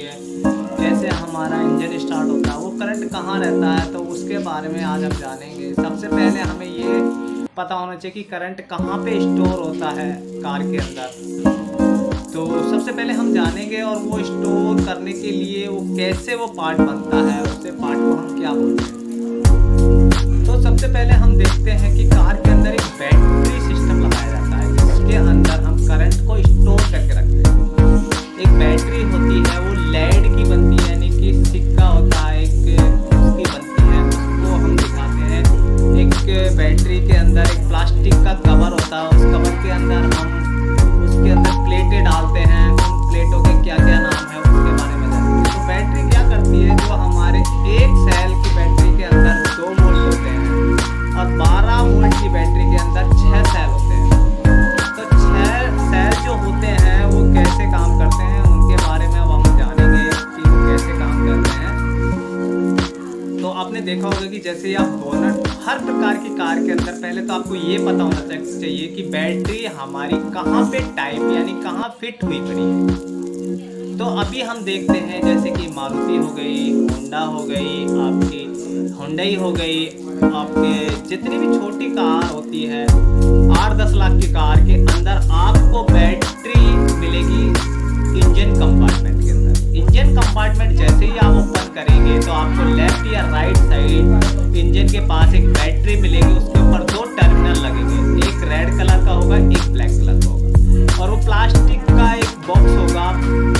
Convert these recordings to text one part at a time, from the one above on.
है, कैसे हमारा इंजन स्टार्ट होता है, वो करंट कहाँ रहता है, तो उसके बारे में आज हम जानेंगे। सबसे पहले हमें ये पता होना चाहिए कि करंट कहाँ पे स्टोर होता है कार के अंदर। तो सबसे पहले हम जानेंगे, और वो स्टोर करने के लिए वो कैसे वो पार्ट बनता है, उससे पार्ट को हम क्या बोलते हैं। तो सबसे पहले हम देखते हैं कि कार के अंदर एक बैटरी सिस्टम लगाया जाता है, जिसके अंदर हम करंट को स्टोर करके रखते हैं। एक बैटरी होती है, वो लेड की बनती है, यानी कि सिक्का होता है एक उसकी बनती है, उसको हम दिखाते हैं। एक बैटरी के अंदर एक प्लास्टिक का कवर होता है, उस कवर के अंदर हम उसके अंदर प्लेटें डालते हैं। उन प्लेटों के क्या क्या नाम है उसके बारे में जानते हैं। तो बैटरी क्या करती है, जो हमारे एक सेल की बैटरी के अंदर 2 वोल्ट होते हैं और 12 वोल्ट की बैटरी के अंदर 6 सेल होते हैं। तो 6 सेल जो होते हैं वो कैसे काम करते हैं, उनके बारे में अब हम जानेंगे कि वो कैसे काम करते हैं। तो आपने देखा होगा कि जैसे आप बोनट, हर प्रकार की कार के अंदर पहले तो आपको ये पता होना चाहिए कि बैटरी हमारी कहाँ पे टाइप यानी कहाँ फिट हुई पड़ी है। तो अभी हम देखते हैं जैसे कि मारुति हो गई, होंडा हो गई, आपकी हुंडई हो गई, आपके जितनी भी छोटी कार होती है 8-10 लाख की कार के अंदर आपको बैटरी मिलेगी इंजन कंपार्टमेंट के अंदर। इंजन कंपार्टमेंट जैसे ही आप ओपन करेंगे तो आपको लेफ्ट या राइट साइड इंजन के पास एक बैटरी मिलेगी, उसके ऊपर 2 टर्मिनल लगेंगे, एक रेड कलर का होगा, एक ब्लैक कलर का होगा, और वो प्लास्टिक का एक बॉक्स होगा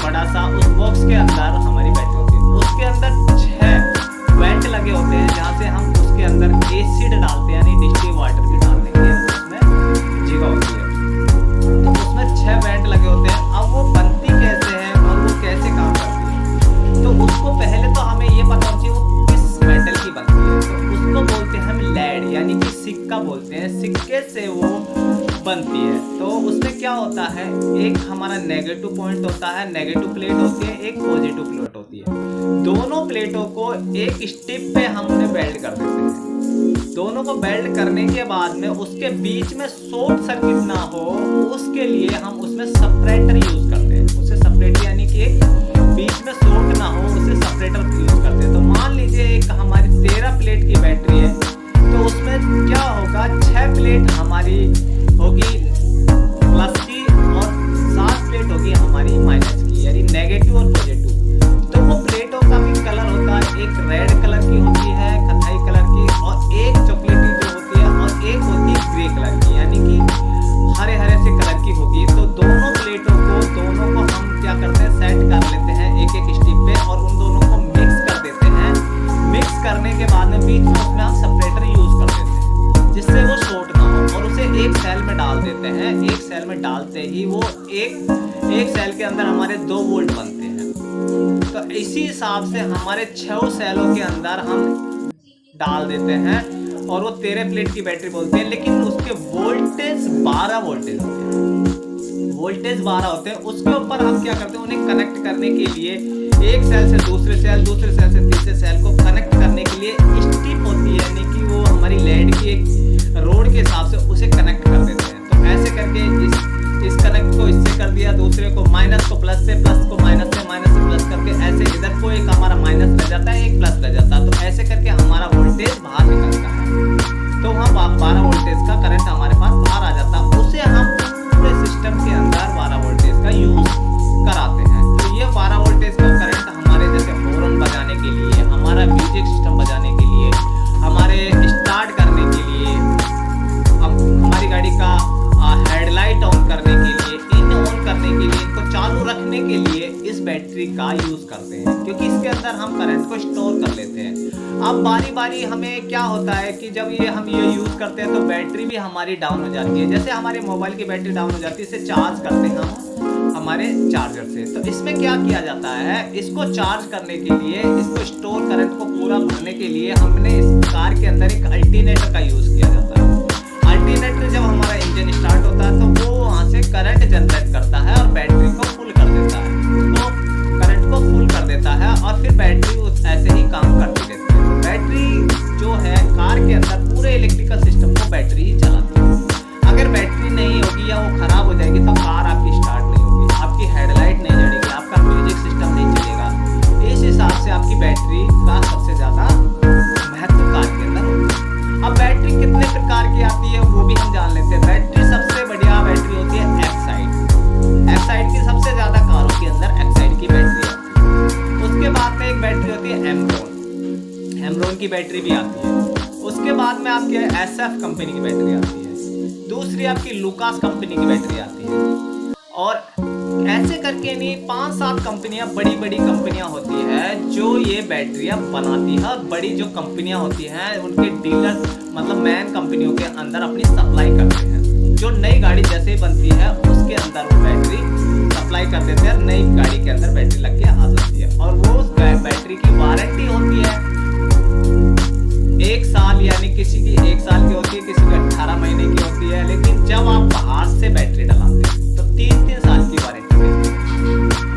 बड़ा सा। उस बॉक्स के अंदर हमारी बैटरी होती है, उसके अंदर 6 वेंट लगे होते हैं, जहाँ से हम उसके अंदर एसिड डालते हैं, यानी डिस्टिल वाटर भी डाल देंगे, उसमें जगह होती है। तो उसमें 6 वेंट लगे होते हैं। अब वो बनती कैसे है और वो कैसे काम करती है, तो उसको पहले तो हमें ये पता होना चाहिए वो किस मेटल की बनती है। तो उसको बोलते हैं हम लेड, यानी कि सिक्का बोलते हैं, सिक्के से वो बनती है। तो उसमें क्या होता है, एक हमारा नेगेटिव पॉइंट होता है, नेगेटिव प्लेट होती है, एक पॉजिटिव प्लेट होती है। दोनों प्लेटों को एक स्टिप पे हम उन्हें वेल्ड कर देते हैं। दोनों को वेल्ड करने के बाद में उसके बीच में शॉर्ट सर्किट ना हो, उसके लिए हम उसमें सेपरेटर यूज करते हैं। उससे सेपरेटर यानी कि एक बीच में शॉर्ट ना हो, उससे सेपरेटर यूज करते हैं। तो मान लीजिए एक हमारी 13 प्लेट की बैटरी है, तो उसमें क्या होगा, 6 प्लेट हमारी होगी प्लस की और 7 प्लेट होगी हमारी माइनस की, यानी नेगेटिव और पॉजिटिव। तो वो प्लेटों का भी कलर होता है, एक रेड कलर की होती है, कथाई कलर की, और एक चॉकलेटी जो होती है, और एक होती है ग्रे कलर की, यानी कि हरे हरे से कलर की होगी। तो दोनों प्लेटों को हम क्या करते हैं, सेट कर लेते हैं एक एक स्टिप पे, और उन दोनों को मिक्स कर देते हैं। मिक्स करने के बाद में बीच में उसमें हम सेपरेटर यूज कर देते हैं, जिससे वो शॉर्ट ना हो, और उसे एक सेल में डाल देते हैं। एक सेल में डालते ही वो एक सेल के अंदर हमारे 2 वोल्ट बनते हैं। तो इसी हिसाब से हमारे 6 सेलों के अंदर हम डाल देते हैं, और वो 13 प्लेट की बैटरी बोलते हैं। लेकिन उसके वोल्टेज 12 वोल्टेज होते हैं, वोल्टेज 12 होते हैं। उसके ऊपर हम क्या करते हैं, उन्हें कनेक्ट करने के लिए एक सेल से दूसरे सेल, दूसरे सेल से तीसरे सेल को कनेक्ट करने के लिए स्टिप होती है, यानी कि वो हमारी लेड की एक रोड के हिसाब से उसे कनेक्ट कर देते हैं। तो ऐसे करके इस कनेक्ट को इससे कर दिया, दूसरे को माइनस को प्लस से, प्लस को माइनस से, माइनस से प्लस करके, ऐसे इधर को एक हमारा माइनस रह जाता है, एक प्लस रह जाता है। तो ऐसे करके हमारा वोल्टेज बाहर निकलता है। तो हम 12 वोल्टेज का करंट हमारे पास बाहर आ जाता है। उसे हम पूरे सिस्टम के अंदर 12 वोल्टेज का यूज कराते हैं। तो ये 12 वोल्टेज का करंट हमारे जैसे हॉर्न बजाने के लिए, हमारा म्यूजिक सिस्टम बजाने के लिए, हमारे स्टार्ट करने के लिए, हमारी गाड़ी का हेडलाइट ऑन करने के लिए, इन ऑन करने के लिए, इनको चालू रखने के लिए इस बैटरी का यूज करते हैं, क्योंकि इसके अंदर हम करंट को स्टोर कर लेते हैं। अब बारी बारी हमें क्या होता है कि जब हम ये यूज करते हैं तो बैटरी भी हमारी डाउन हो जाती है। जैसे हमारे मोबाइल की बैटरी डाउन हो जाती है, इसे चार्ज करते हैं हम हमारे चार्जर से। तो इसमें क्या किया जाता है, इसको चार्ज करने के लिए, इसको स्टोर करंट को पूरा भरने के लिए हमने इस कार के अंदर एक अल्टरनेटर का यूज किया जाता है। अल्टरनेटर जब हमारा इंजन स्टार्ट होता है तो वो वहां से करंट जनरेट करता है और बैटरी को फुल कर देता है, तो करंट को फुल कर देता है, और फिर बैटरी ऐसे ही काम करती रहती है। तो बैटरी जो है कार के अंदर पूरे इलेक्ट्रिकल सिस्टम को बैटरी ही चलाती है। अगर बैटरी नहीं होगी या वो खराब हो जाएगी तो कार आपकी स्टार्ट नहीं होगी, आपकी हेडलाइट नहीं जलेगी, आपका म्यूजिक सिस्टम नहीं चलेगा, बैटरी का सबसे ज़्यादा महत्व कार के अंदर होता है। अब बैटरी कितने प्रकार की आती है वो भी हम जान लेते हैं। बैटरी सबसे बढ़िया बैटरी होती है एक्साइड। एक्साइड की सबसे ज़्यादा कारों के अंदर एक्साइड की बैटरी आती है। उसके बाद में एक बैटरी होती है एमरॉन। एमरॉन की बैटरी भी आती है। उसके बाद में आपकी एसएफ कंपनी की बैटरी आती है। दूसरी आपकी लुकास कंपनी की बैटरी आती है। और ऐसे करके नहीं 5-7 कंपनियां, बड़ी बड़ी कंपनियां होती है जो ये बैटरियां बनाती है। और बड़ी जो कंपनियां होती हैं उनके डीलर मतलब मैन कंपनियों के अंदर अपनी सप्लाई करते हैं। जो नई गाड़ी जैसे ही बनती है उसके अंदर वो बैटरी सप्लाई कर देते हैं। नई गाड़ी के अंदर बैटरी लग के आ जाती है और वो बैटरी की वारंटी होती है 1 साल, यानी किसी की 1 साल की होती है, किसी की 18 महीने की होती है। लेकिन जब आप बाहर से बैटरी डलाते हैं तो 3-3 साल की वारंटी देती है।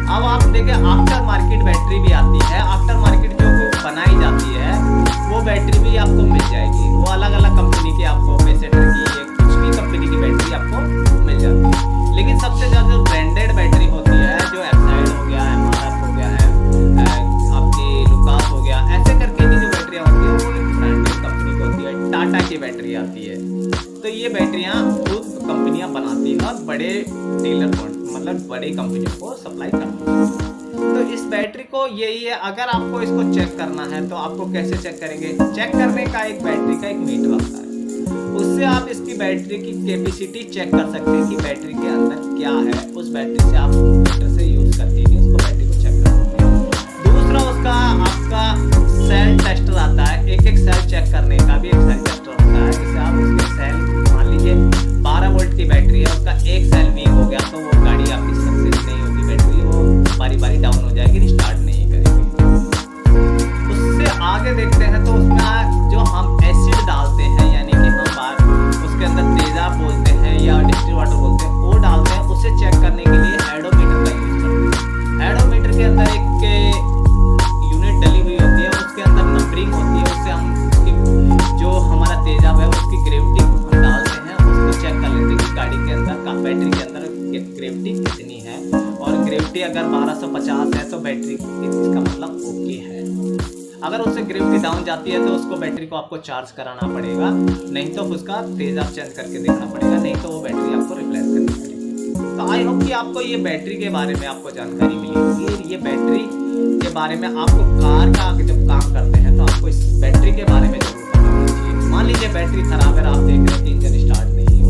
अब आप देखें आफ्टर मार्केट बैटरी भी आती है। आफ्टर मार्केट जो बनाई जाती है वो बैटरी भी आपको मिल जाएगी। वो अलग अलग कंपनी की, आपको पेसेटर की, कुछ भी कंपनी की बैटरी आपको मिल जाती है। लेकिन सबसे ज़्यादा जो ब्रांडेड बैटरी होती है, जो एक्साइड हो गया, एमआरएफ हो गया है, आपकी लुकास हो गया, ऐसे करके भी जो बैटरियाँ होती है वो ब्रांडेड कंपनी की होती है। टाटा की बैटरी आती है। तो ये बैटरियाँ खुद कंपनियां बनाती है और बड़े डीलर को मतलब बड़ी कंपनियों को सप्लाई करती है। तो इस बैटरी को यही है, अगर आपको इसको चेक करना है तो आपको कैसे चेक करेंगे? चेक करने का एक बैटरी का एक मीटर होता है। उससे आप इसकी बैटरी की कैपेसिटी चेक कर सकते हैं कि बैटरी के अंदर क्या है। उस बैटरी से आप मीटर से यूज करके भी उसको बैटरी को चेक कर सकते हैं। दूसरा उसका आपका सेल टेस्टर आता है। एक एक सेल चेक करने का भी एक सेल टेस्टर होता है। जैसे आप उसके सेल मान लीजिए 12 वोल्ट की बैटरी है, उसका एक सेल वीक हो गया तो वो गाड़ी आपकी सक्सेस नहीं होगी। बैटरी वो बारी बारी डाउन हो जाएगी, रिस्टार्ट नहीं करेगी। उससे आगे देखते हैं तो उसमें जो हम एसिड डालते हैं, यानी कि हम बार उसके अंदर तेजाब बोलते हैं या डिस्टिल वाटर बोलते हैं, वो डालते हैं। उसे चेक करने के लिए हेडोमीटर का यूज करते हैं। हेडोमीटर के अंदर एक यूनिट डली हुई होती है, उसके अंदर नंबरिंग होती है। उससे हम जो हमारा तेजाब है उसकी ग्रेविटी हम डालते हैं, उसको चेक कर लेते हैं कि गाड़ी के अंदर बैटरी के अंदर ग्रेविटी कितनी है। और ग्रेविटी अगर 1250 है तो बैटरी इसका मतलब ओके है। अगर उससे ग्रेविटी डाउन जाती है तो उसको बैटरी को आपको चार्ज कराना पड़ेगा, नहीं तो उसका तेजाब चेंज करके देखना पड़ेगा, नहीं तो वो बैटरी आपको रिप्लेस करनी पड़ेगी। तो आई होप कि आपको ये बैटरी के बारे में आपको जानकारी मिली होगी। ये बैटरी के बारे में आपको कार का जब काम करते हैं तो आपको इस बैटरी के बारे में जरूर पता होना चाहिए। मान लीजिए बैटरी खराब है, आप देख रहे हैं कि इंजन स्टार्ट नहीं हो,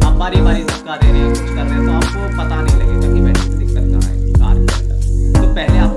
आप बारी बारी धक्का दे रहे हैं, कुछ कर रहे हैं, तो आपको पता नहीं लगेगा कि बैटरी में दिक्कत कहाँ है कार के अंदर। तो पहले आप